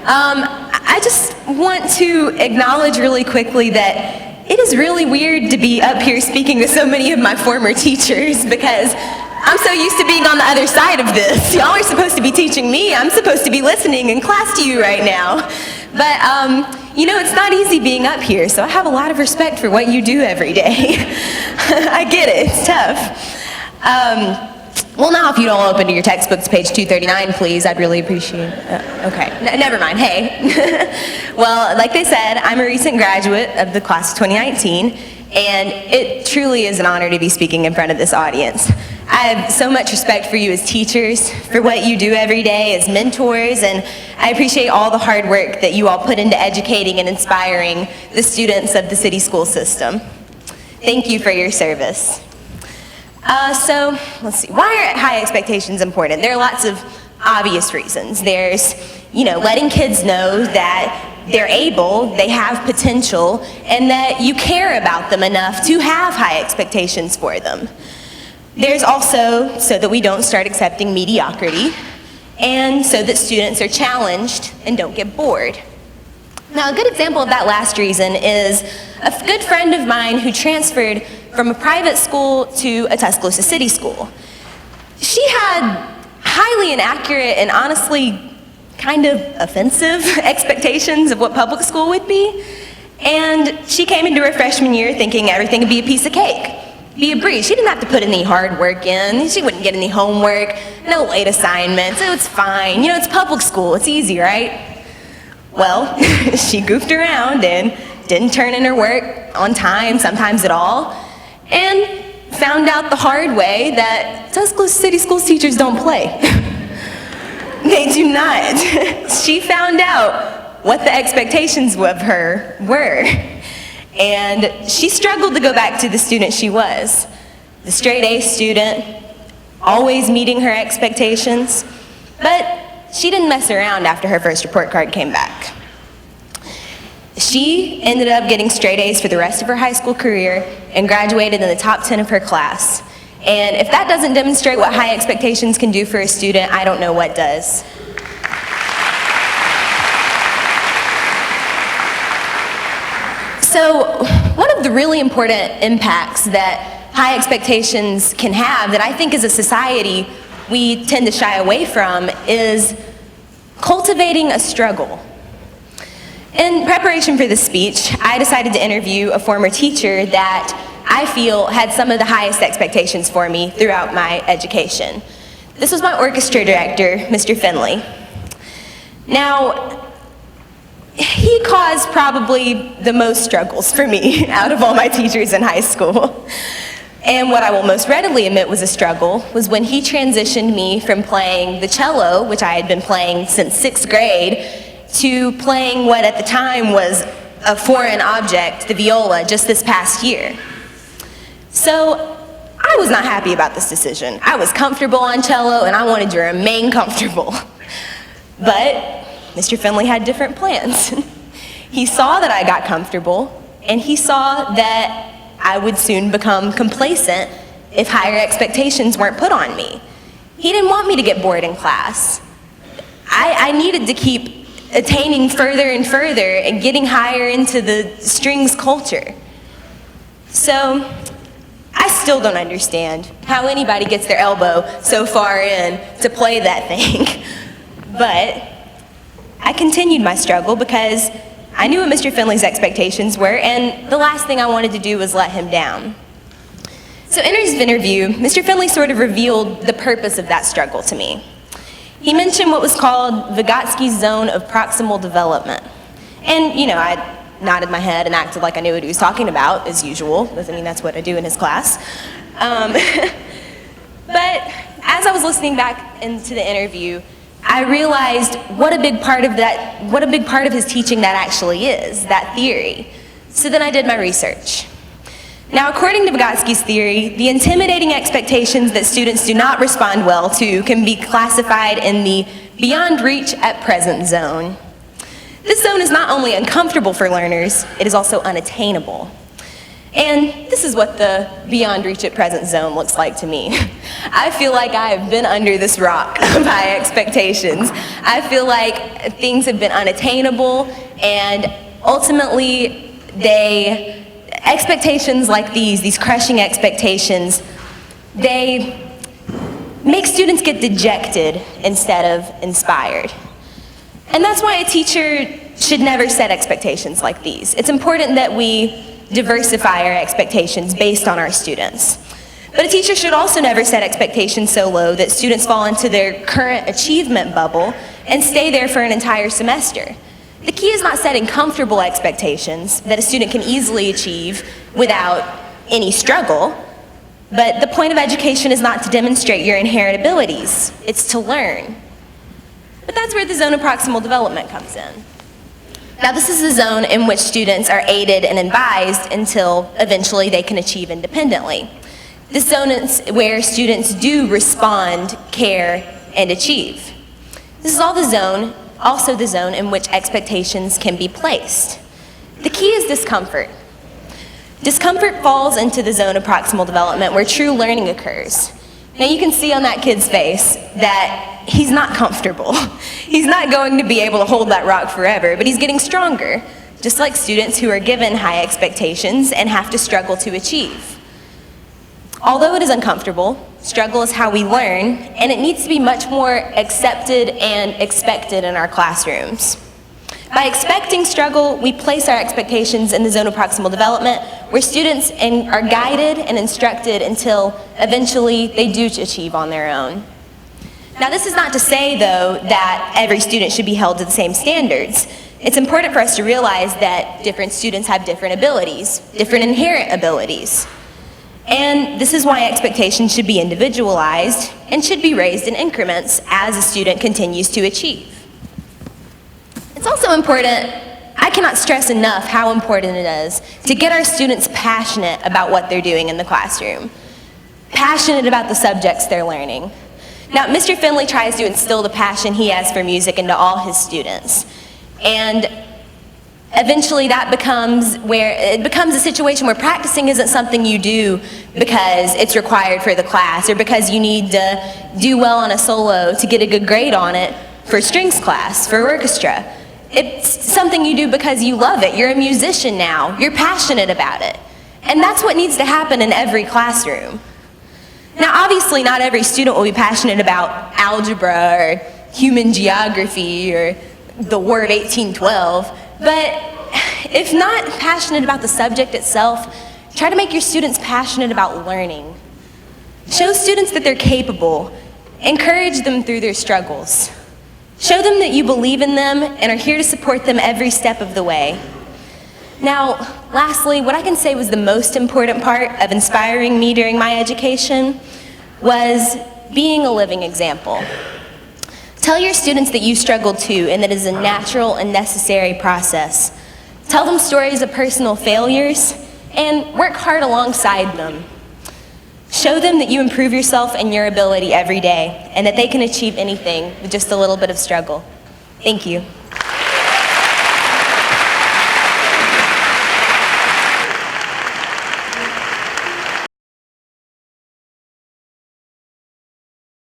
I just want to acknowledge really quickly that it is really weird to be up here speaking to so many of my former teachers because I'm so used to being on the other side of this. Y'all are supposed to be teaching me. I'm supposed to be listening in class to you right now. But, you know, it's not easy being up here, so I have a lot of respect for what you do every day. I get it. It's tough. Well, now if you'd all open to your textbooks, page 239, please, I'd really appreciate it. Okay, never mind, hey. Well, like they said, I'm a recent graduate of the class of 2019, and it truly is an honor to be speaking in front of this audience. I have so much respect for you as teachers, for what you do every day as mentors, and I appreciate all the hard work that you all put into educating and inspiring the students of the city school system. Thank you for your service. So, let's see, why are high expectations important? There are lots of obvious reasons. There's, you know, letting kids know that they're able, they have potential, and that you care about them enough to have high expectations for them. There's also so that we don't start accepting mediocrity, and so that students are challenged and don't get bored. Now, a good example of that last reason is a good friend of mine who transferred from a private school to a Tuscaloosa city school. She had highly inaccurate and honestly kind of offensive expectations of what public school would be. And she came into her freshman year thinking everything would be a piece of cake, be a breeze. She didn't have to put any hard work in. She wouldn't get any homework, no late assignments. It was fine. You know, it's public school. It's easy, right? Well, she goofed around and didn't turn in her work on time, sometimes at all, and found out the hard way that Tuscaloosa City Schools teachers don't play. They do not. She found out what the expectations of her were, and she struggled to go back to the student she was, the straight A student, always meeting her expectations, but she didn't mess around after her first report card came back. She ended up getting straight A's for the rest of her high school career and graduated in the top 10 of her class. And if that doesn't demonstrate what high expectations can do for a student, I don't know what does. So, one of the really important impacts that high expectations can have that I think as a society we tend to shy away from is cultivating a struggle. In preparation for this speech, I decided to interview a former teacher that I feel had some of the highest expectations for me throughout my education. This was my orchestra director, Mr. Finley. Now, he caused probably the most struggles for me out of all my teachers in high school. And what I will most readily admit was a struggle was when he transitioned me from playing the cello, which I had been playing since 6th grade, to playing what at the time was a foreign object, the viola, just this past year. So I was not happy about this decision. I was comfortable on cello and I wanted to remain comfortable. But Mr. Finley had different plans. He saw that I got comfortable and he saw that I would soon become complacent if higher expectations weren't put on me. He didn't want me to get bored in class. I needed to keep attaining further and further and getting higher into the strings culture. So, I still don't understand how anybody gets their elbow so far in to play that thing. But I continued my struggle because I knew what Mr. Finley's expectations were, and the last thing I wanted to do was let him down. So in his interview, Mr. Finley sort of revealed the purpose of that struggle to me. He mentioned what was called Vygotsky's zone of proximal development. And, you know, I nodded my head and acted like I knew what he was talking about, as usual. Doesn't mean that's what I do in his class. But as I was listening back into the interview, I realized what a big part of his teaching that actually is, that theory. So then I did my research. Now, according to Vygotsky's theory, the intimidating expectations that students do not respond well to can be classified in the beyond reach at present zone. This zone is not only uncomfortable for learners, it is also unattainable. And this is what the beyond reach at present zone looks like to me. I feel like I have been under this rock of high expectations. I feel like things have been unattainable, and ultimately expectations like these crushing expectations, they make students get dejected instead of inspired. And that's why a teacher should never set expectations like these. It's important that we diversify our expectations based on our students. But a teacher should also never set expectations so low that students fall into their current achievement bubble and stay there for an entire semester. The key is not setting comfortable expectations that a student can easily achieve without any struggle, but the point of education is not to demonstrate your inherent abilities, it's to learn. But that's where the zone of proximal development comes in. Now, this is the zone in which students are aided and advised until eventually they can achieve independently. This zone is where students do respond, care, and achieve. This is also the zone in which expectations can be placed. The key is discomfort. Discomfort falls into the zone of proximal development where true learning occurs. Now, you can see on that kid's face that he's not comfortable. He's not going to be able to hold that rock forever, but he's getting stronger, just like students who are given high expectations and have to struggle to achieve. Although it is uncomfortable, struggle is how we learn, and it needs to be much more accepted and expected in our classrooms. By expecting struggle, we place our expectations in the zone of proximal development, where students are guided and instructed until eventually they do achieve on their own. Now, this is not to say, though, that every student should be held to the same standards. It's important for us to realize that different students have different abilities, different inherent abilities. And this is why expectations should be individualized and should be raised in increments as a student continues to achieve. It's also important, I cannot stress enough how important it is to get our students passionate about what they're doing in the classroom, passionate about the subjects they're learning. Now, Mr. Finley tries to instill the passion he has for music into all his students, and eventually it becomes a situation where practicing isn't something you do because it's required for the class or because you need to do well on a solo to get a good grade on it for strings class, for orchestra. It's something you do because you love it. You're a musician now. You're passionate about it. And that's what needs to happen in every classroom. Now, obviously, not every student will be passionate about algebra or human geography or the War of 1812, but if not passionate about the subject itself, try to make your students passionate about learning. Show students that they're capable. Encourage them through their struggles. Show them that you believe in them and are here to support them every step of the way. Now, lastly, what I can say was the most important part of inspiring me during my education was being a living example. Tell your students that you struggled too and that it is a natural and necessary process. Tell them stories of personal failures and work hard alongside them. Show them that you improve yourself and your ability every day and that they can achieve anything with just a little bit of struggle. Thank you.